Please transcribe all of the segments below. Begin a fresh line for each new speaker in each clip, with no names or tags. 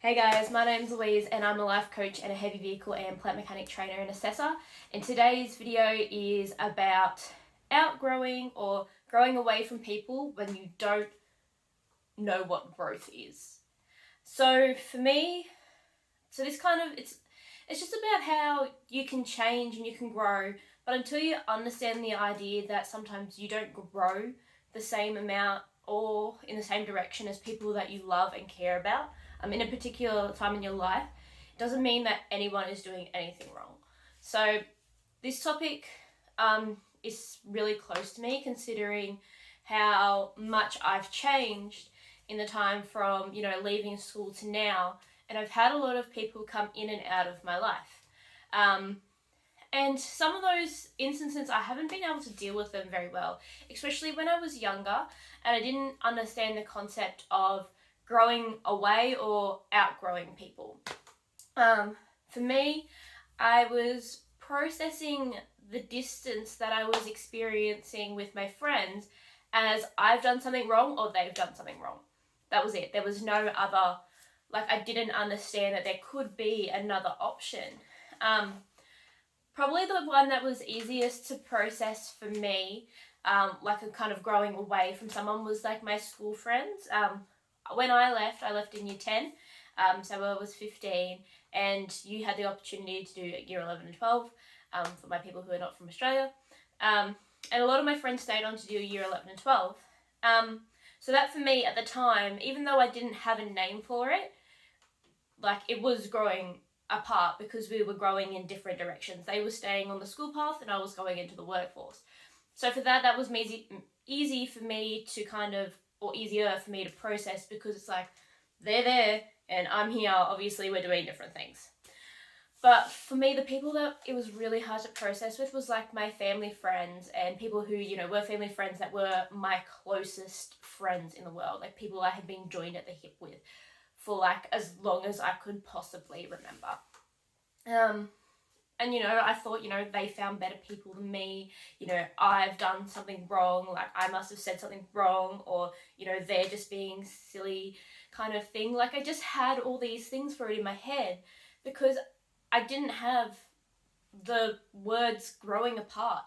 Hey guys, my name's Louise and I'm a life coach and a heavy vehicle and plant mechanic trainer and assessor. And today's video is about outgrowing or growing away from people when you don't know what growth is. So for me, it's just about how you can change and you can grow, but until you understand the idea that sometimes you don't grow the same amount or in the same direction as people that you love and care about, in a particular time in your life, it doesn't mean that anyone is doing anything wrong. So this topic is really close to me, considering how much I've changed in the time from, leaving school to now. And I've had a lot of people come in and out of my life. And some of those instances, I haven't been able to deal with them very well, especially when I was younger and I didn't understand the concept of growing away or outgrowing people. For me, I was processing the distance that I was experiencing with my friends as I've done something wrong or they've done something wrong. That was it. There was no other, I didn't understand that there could be another option. Probably the one that was easiest to process for me, a kind of growing away from someone, was my school friends. When I left in year 10, so I was 15, and you had the opportunity to do year 11 and 12, for my people who are not from Australia. And a lot of my friends stayed on to do year 11 and 12. So that for me at the time, even though I didn't have a name for it, it was growing apart because we were growing in different directions. They were staying on the school path and I was going into the workforce. So for that was easy for me to or easier for me to process, because it's they're there and I'm here. Obviously we're doing different things. But for me, the people that it was really hard to process with was my family friends and people who, were family friends that were my closest friends in the world, people I had been joined at the hip with for as long as I could possibly remember. And, I thought, they found better people than me. I've done something wrong. I must have said something wrong, or, they're just being silly kind of thing. I just had all these things for it in my head because I didn't have the words growing apart.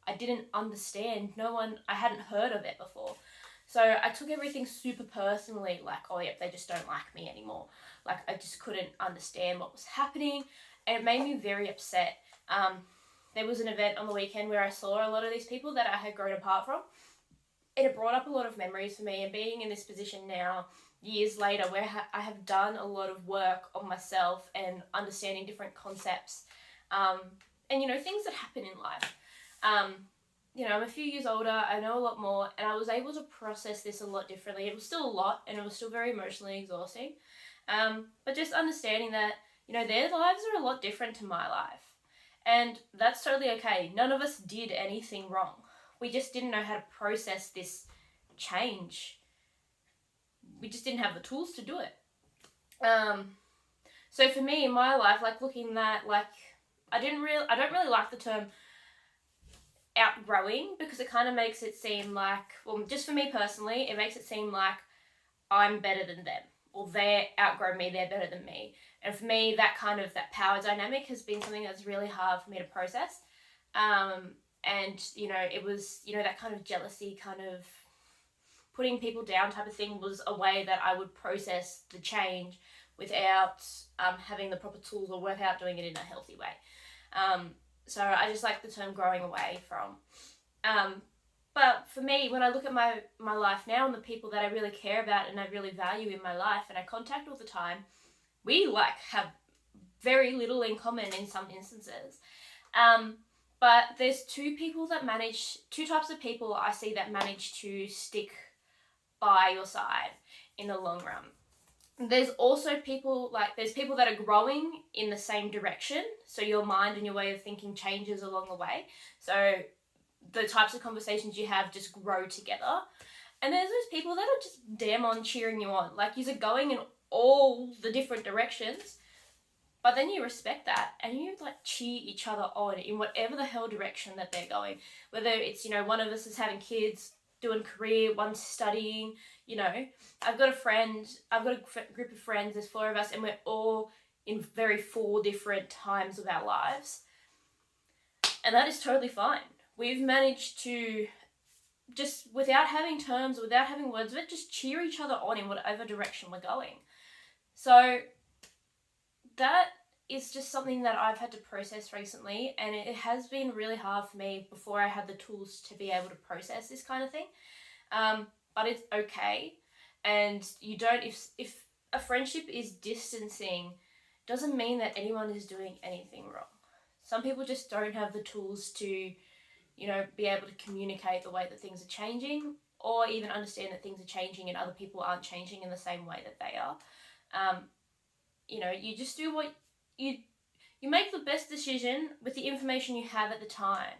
I didn't understand. I hadn't heard of it before. So I took everything super personally, oh yep, they just don't like me anymore. I just couldn't understand what was happening. And it made me very upset. There was an event on the weekend where I saw a lot of these people that I had grown apart from. It brought up a lot of memories for me, and being in this position now, years later, where I have done a lot of work on myself and understanding different concepts, and, things that happen in life. I'm a few years older, I know a lot more, and I was able to process this a lot differently. It was still a lot, and it was still very emotionally exhausting. But just understanding that, their lives are a lot different to my life. And that's totally okay. None of us did anything wrong. We just didn't know how to process this change. We just didn't have the tools to do it. So for me in my life, looking at I don't really like the term outgrowing, because it kind of makes it seem just for me personally, it makes it seem like I'm better than them, or they outgrow me, they're better than me. And for me, that power dynamic has been something that's really hard for me to process. And, it was, that kind of jealousy, kind of putting people down type of thing was a way that I would process the change without having the proper tools or without doing it in a healthy way. So I just like the term growing away from. But for me, when I look at my life now and the people that I really care about and I really value in my life and I contact all the time, we have very little in common in some instances. But there's two types of people I see that manage to stick by your side in the long run. There's also people there's people that are growing in the same direction. So your mind and your way of thinking changes along the way. So the types of conversations you have just grow together. And there's those people that are just damn on cheering you on. You're going in all the different directions, but then you respect that and you cheer each other on in whatever the hell direction that they're going. Whether it's, one of us is having kids, doing career, one's studying, you know. I've got a group of friends, there's 4 of us, and we're all in very 4 different times of our lives. And that is totally fine. We've managed to just, without having terms, without having words of it, just cheer each other on in whatever direction we're going. So that is just something that I've had to process recently, and it has been really hard for me before I had the tools to be able to process this kind of thing. But it's okay. And you don't, if a friendship is distancing, doesn't mean that anyone is doing anything wrong. Some people just don't have the tools to, you know, be able to communicate the way that things are changing, or even understand that things are changing and other people aren't changing in the same way that they are. You know, you just do what you make the best decision with the information you have at the time.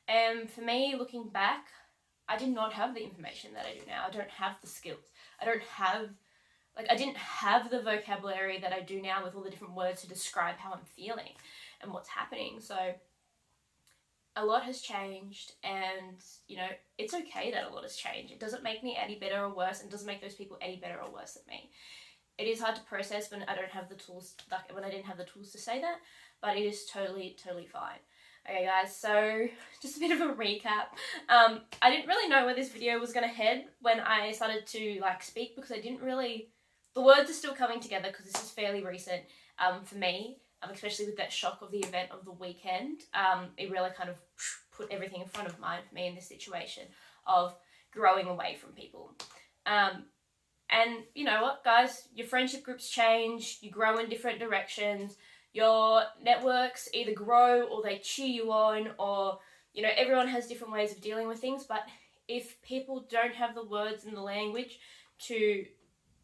And for me, looking back, I did not have the information that I do now. I don't have the skills. I didn't have the vocabulary that I do now with all the different words to describe how I'm feeling and what's happening. So a lot has changed, and, you know, it's okay that a lot has changed. It doesn't make me any better or worse, and doesn't make those people any better or worse than me. It is hard to process when I don't have the tools, like when I didn't have the tools to say that, but it is totally fine. Okay guys, so just a bit of a recap. I didn't really know where this video was going to head when I started to speak, because I didn't really, the words are still coming together because this is fairly recent for me, especially with that shock of the event of the weekend. It really kind of put everything in front of mind for me in this situation of growing away from people. And you know what, guys, your friendship groups change, you grow in different directions, your networks either grow or they cheer you on, or, you know, everyone has different ways of dealing with things. But if people don't have the words and the language to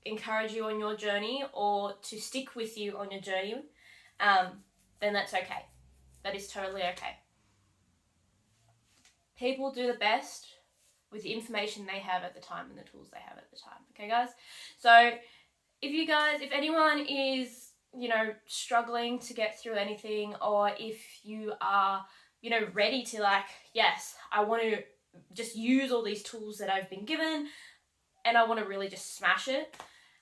encourage you on your journey or to stick with you on your journey, then that's okay. That is totally okay. People do the best with the information they have at the time and the tools they have at the time. Okay, guys? So if anyone is, you know, struggling to get through anything, or if you are, you know, ready to yes, I want to just use all these tools that I've been given and I want to really just smash it,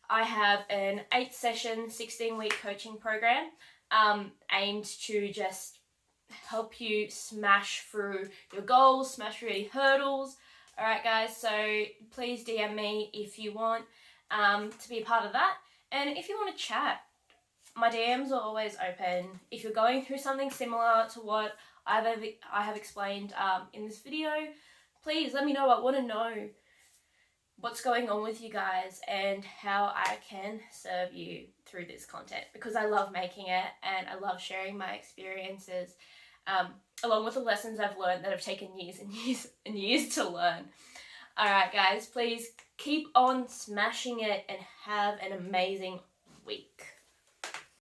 I have an 8-session, 16-week coaching program aimed to just help you smash through your goals, smash through any hurdles. Alright guys, so please DM me if you want to be a part of that. And if you want to chat, my DMs are always open. If you're going through something similar to what I have explained in this video, please let me know. I want to know what's going on with you guys and how I can serve you through this content, because I love making it and I love sharing my experiences along with the lessons I've learned that have taken years and years and years to learn. Alright guys, please keep on smashing it and have an amazing week.